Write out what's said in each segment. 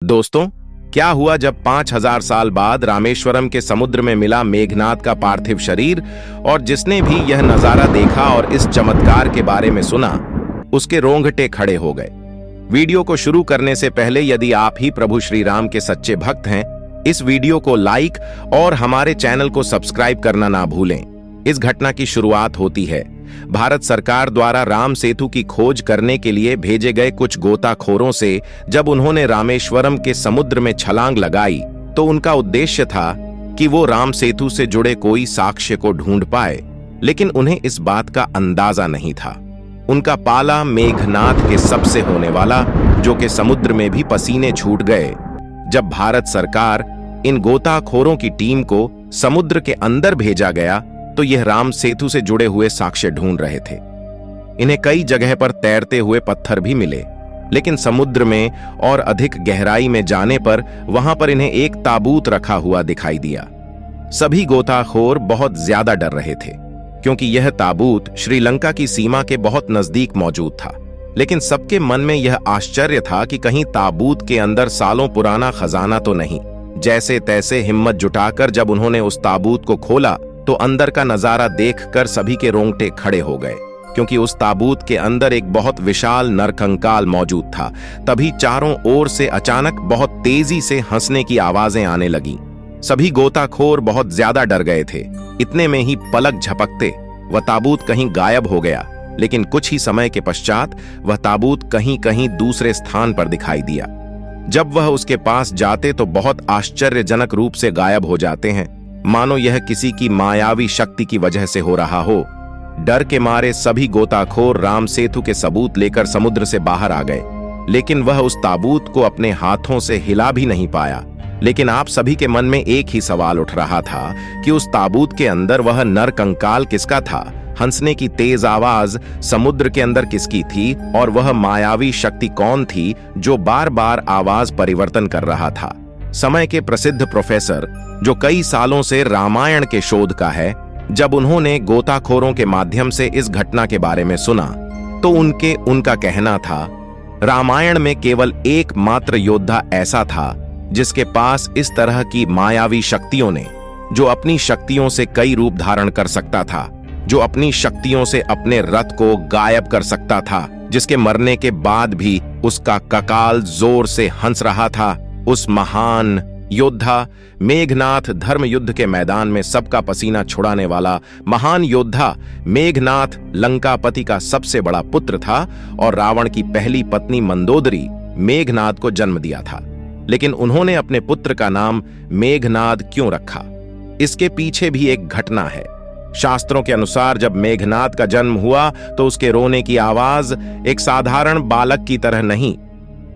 दोस्तों, क्या हुआ जब 5000 साल बाद रामेश्वरम के समुद्र में मिला मेघनाद का पार्थिव शरीर और जिसने भी यह नजारा देखा और इस चमत्कार के बारे में सुना, उसके रोंगटे खड़े हो गए। वीडियो को शुरू करने से पहले यदि आप ही प्रभु श्री राम के सच्चे भक्त हैं, इस वीडियो को लाइक और हमारे चैनल को सब्सक्राइब करना ना भूलें। इस घटना की शुरुआत होती है भारत सरकार द्वारा राम सेतु की खोज करने के लिए भेजे गए कुछ गोताखोरों से। जब उन्होंने रामेश्वरम के समुद्र में छलांग लगाई तो उनका उद्देश्य था कि वो राम सेतु से जुड़े कोई साक्ष्य को ढूंढ पाए, लेकिन उन्हें इस बात का अंदाजा नहीं था। उनका पाला मेघनाद के सबसे होने वाला, जो कि समुद्र में भी पसीने छूट गए। जब भारत सरकार इन गोताखोरों की टीम को समुद्र के अंदर भेजा गया तो यह राम सेतु से जुड़े हुए साक्ष्य ढूंढ रहे थे। इन्हें कई जगह पर तैरते हुए पत्थर भी मिले, लेकिन समुद्र में और अधिक गहराई में जाने पर वहां पर इन्हें एक ताबूत रखा हुआ दिखाई दिया। सभी गोताखोर बहुत ज्यादा डर रहे थे, क्योंकि यह ताबूत श्रीलंका की सीमा के बहुत नजदीक मौजूद था। लेकिन सबके मन में यह आश्चर्य था कि कहीं ताबूत के अंदर सालों पुराना खजाना तो नहीं। जैसे तैसे हिम्मत जुटाकर जब उन्होंने उस ताबूत को खोला तो अंदर का नजारा देखकर सभी के रोंगटे खड़े हो गए, क्योंकि उस ताबूत के अंदर एक बहुत विशाल नरकंकाल मौजूद था। तभी चारों ओर से अचानक बहुत तेजी से हंसने की आवाजें आने लगीं। सभी गोताखोर बहुत ज्यादा डर गए थे। इतने में ही पलक झपकते वह ताबूत कहीं गायब हो गया, लेकिन कुछ ही समय के पश्चात वह ताबूत कहीं कहीं दूसरे स्थान पर दिखाई दिया। जब वह उसके पास जाते तो बहुत आश्चर्यजनक रूप से गायब हो जाते हैं, मानो यह किसी की मायावी शक्ति की वजह से हो रहा हो। डर के मारे सभी गोताखोर राम सेतु के सबूत लेकर समुद्र से बाहर आ गए, लेकिन वह उस ताबूत को अपने हाथों से हिला भी नहीं पाया। लेकिन आप सभी के मन में एक ही सवाल उठ रहा था कि उस ताबूत के अंदर वह नरकंकाल किसका था, हंसने की तेज आवाज समुद्र के अंदर किसकी थी, और वह मायावी शक्ति कौन थी जो बार बार आवाज परिवर्तन कर रहा था। समय के प्रसिद्ध प्रोफेसर, जो कई सालों से रामायण के शोध का है, जब उन्होंने गोताखोरों के माध्यम से इस घटना के बारे में सुना तो उनका कहना था, रामायण में केवल एकमात्र योद्धा ऐसा था जिसके पास इस तरह की मायावी शक्तियों ने, जो अपनी शक्तियों से कई रूप धारण कर सकता था, जो अपनी शक्तियों से अपने रथ को गायब कर सकता था, जिसके मरने के बाद भी उसका ककाल जोर से हंस रहा था। उस महान योद्धा मेघनाद, धर्म युद्ध के मैदान में सबका पसीना छुड़ाने वाला महान योद्धा मेघनाद लंकापति का सबसे बड़ा पुत्र था और रावण की पहली पत्नी मंदोदरी मेघनाद को जन्म दिया था। लेकिन उन्होंने अपने पुत्र का नाम मेघनाद क्यों रखा, इसके पीछे भी एक घटना है। शास्त्रों के अनुसार जब मेघनाद का जन्म हुआ तो उसके रोने की आवाज एक साधारण बालक की तरह नहीं,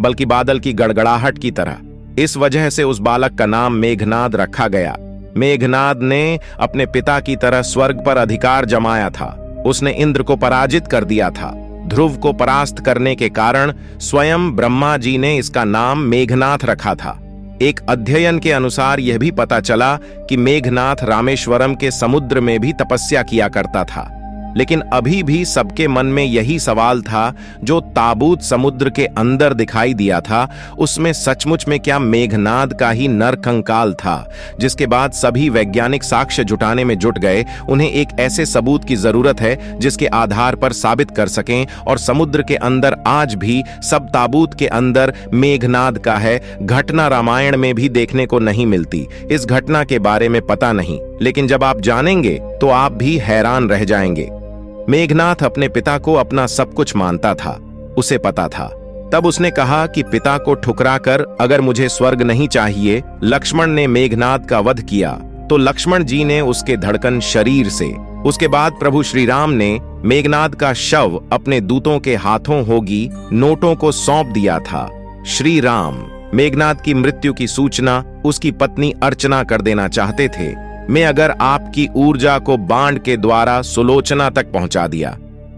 बल्कि बादल की गड़गड़ाहट की तरह। इस वजह से उस बालक का नाम मेघनाद रखा गया। मेघनाद ने अपने पिता की तरह स्वर्ग पर अधिकार जमाया था। उसने इंद्र को पराजित कर दिया था। ध्रुव को परास्त करने के कारण स्वयं ब्रह्मा जी ने इसका नाम मेघनाद रखा था। एक अध्ययन के अनुसार यह भी पता चला कि मेघनाद रामेश्वरम के समुद्र में भी तपस्या किया करता था। लेकिन अभी भी सबके मन में यही सवाल था, जो ताबूत समुद्र के अंदर दिखाई दिया था, उसमें सचमुच में क्या मेघनाद का ही नरकंकाल था। जिसके बाद सभी वैज्ञानिक साक्ष्य जुटाने में जुट गए। उन्हें एक ऐसे सबूत की जरूरत है जिसके आधार पर साबित कर सकें, और समुद्र के अंदर आज भी सब ताबूत के अंदर मेघनाद का है। घटना रामायण में भी देखने को नहीं मिलती। इस घटना के बारे में पता नहीं, लेकिन जब आप जानेंगे तो आप भी हैरान रह जाएंगे। मेघनाद अपने पिता को अपना सब कुछ मानता था, उसे पता था। तब उसने कहा कि पिता को ठुकराकर अगर मुझे स्वर्ग नहीं चाहिए। लक्ष्मण ने मेघनाद का वध किया तो लक्ष्मण जी ने उसके धड़कन शरीर से। उसके बाद प्रभु श्री राम ने मेघनाद का शव अपने दूतों के हाथों होगी नोटों को सौंप दिया था। श्री राम मेघनाद की मृत्यु की सूचना उसकी पत्नी अर्चना कर देना चाहते थे। मैं अगर आपकी ऊर्जा को बाण के द्वारा सुलोचना तक पहुंचा दिया।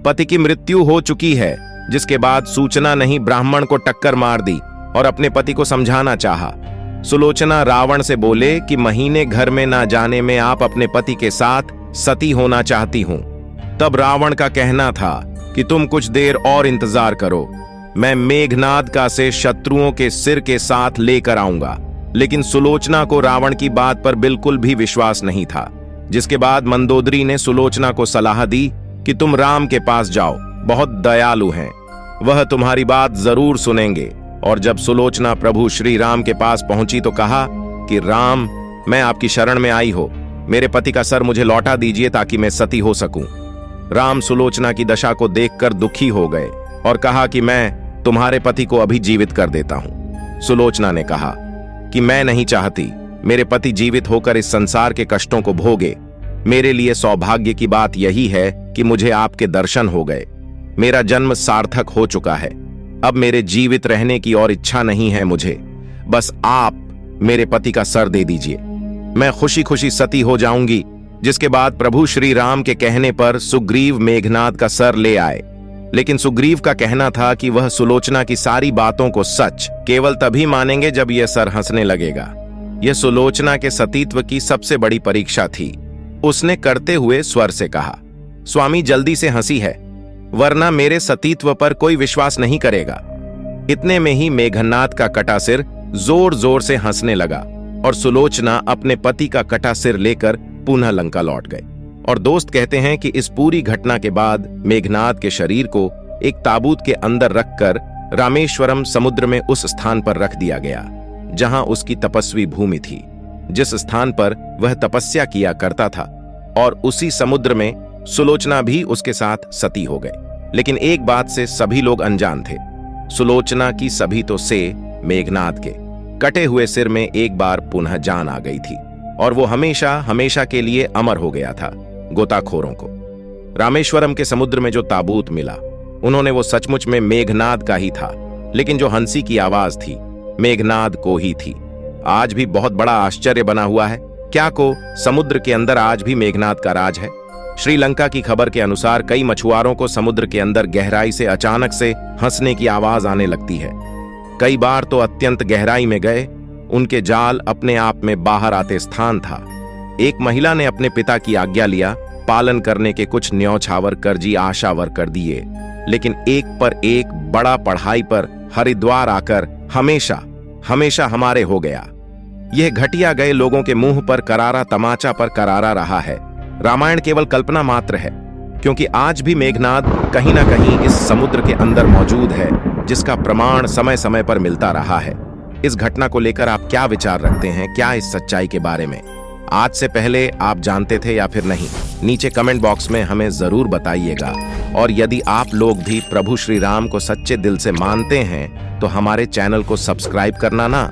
पति की मृत्यु हो चुकी है, जिसके बाद सूचना नहीं ब्राह्मण को टक्कर मार दी और अपने पति को समझाना चाहा। सुलोचना रावण से बोले कि महीने घर में ना जाने में आप अपने पति के साथ सती होना चाहती हूं। तब रावण का कहना था कि तुम कुछ देर और इंतजार करो। मैं मेघनाद का से शत्रुओं के सिर के साथ लेकर आऊंगा। लेकिन सुलोचना को रावण की बात पर बिल्कुल भी विश्वास नहीं था, जिसके बाद मंदोदरी ने सुलोचना को सलाह दी कि तुम राम के पास जाओ, बहुत दयालु हैं, वह तुम्हारी बात जरूर सुनेंगे। और जब सुलोचना प्रभु श्री राम के पास पहुंची तो कहा कि राम, मैं आपकी शरण में आई हो, मेरे पति का सर मुझे लौटा दीजिए ताकि मैं सती हो सकूं। राम सुलोचना की दशा को देखकर दुखी हो गए और कहा कि मैं तुम्हारे पति को अभी जीवित कर देता हूं। सुलोचना ने कहा कि मैं नहीं चाहती मेरे पति जीवित होकर इस संसार के कष्टों को भोगे। मेरे लिए सौभाग्य की बात यही है कि मुझे आपके दर्शन हो गए। मेरा जन्म सार्थक हो चुका है। अब मेरे जीवित रहने की और इच्छा नहीं है मुझे। बस आप मेरे पति का सर दे दीजिए, मैं खुशी खुशी सती हो जाऊंगी। जिसके बाद प्रभु श्री राम के कहने पर सुग्रीव मेघनाद का सर ले आए। लेकिन सुग्रीव का कहना था कि वह सुलोचना की सारी बातों को सच केवल तभी मानेंगे जब यह सर हंसने लगेगा। यह सुलोचना के सतीत्व की सबसे बड़ी परीक्षा थी। उसने करते हुए स्वर से कहा, स्वामी जल्दी से हंसी है, वरना मेरे सतीत्व पर कोई विश्वास नहीं करेगा। इतने में ही मेघनाद का कटा सिर जोर जोर से हंसने लगा और सुलोचना अपने पति का कटा सिर लेकर पुनः लंका लौट गए। और दोस्त कहते हैं कि इस पूरी घटना के बाद मेघनाद के शरीर को एक ताबूत के अंदर रखकर रामेश्वरम समुद्र में उस स्थान पर रख दिया गया जहां उसकी तपस्वी भूमि थी, जिस स्थान पर वह तपस्या किया करता था। और उसी समुद्र में सुलोचना भी उसके साथ सती हो गए। लेकिन एक बात से सभी लोग अनजान थे, सुलोचना की सभी तो से मेघनाद के कटे हुए सिर में एक बार पुनः जान आ गई थी और वो हमेशा हमेशा के लिए अमर हो गया था। गोताखोरों को रामेश्वरम के समुद्र में जो ताबूत मिला, उन्होंने वो सचमुच में मेघनाद का ही था, लेकिन जो हंसी की आवाज थी मेघनाद को ही थी। आज भी बहुत बड़ा आश्चर्य बना हुआ है, क्या को समुद्र के अंदर आज भी मेघनाद का राज है। श्रीलंका की खबर के अनुसार कई मछुआरों को समुद्र के अंदर गहराई से अचानक से हंसने की आवाज आने लगती है। कई बार तो अत्यंत गहराई में गए, उनके जाल अपने आप में बाहर आते स्थान था। एक महिला ने अपने पिता की आज्ञा लिया, पालन करने के कुछ न्यौछावर कर्जी आशावर कर दिए, लेकिन एक पर एक बड़ा पढ़ाई पर हरिद्वार आकर हमेशा हमेशा हमारे हो गया। यह घटिया गए लोगों के मुंह पर करारा तमाचा पर करारा रहा है। रामायण केवल कल्पना मात्र है, क्योंकि आज भी मेघनाद कहीं ना कहीं इस समुद्र के अंदर मौजूद है, जिसका प्रमाण समय समय पर मिलता रहा है। इस घटना को लेकर आप क्या विचार रखते हैं? क्या इस सच्चाई के बारे में आज से पहले आप जानते थे या फिर नहीं? नीचे कमेंट बॉक्स में हमें जरूर बताइएगा। और यदि आप लोग भी प्रभु श्री राम को सच्चे दिल से मानते हैं तो हमारे चैनल को सब्सक्राइब करना ना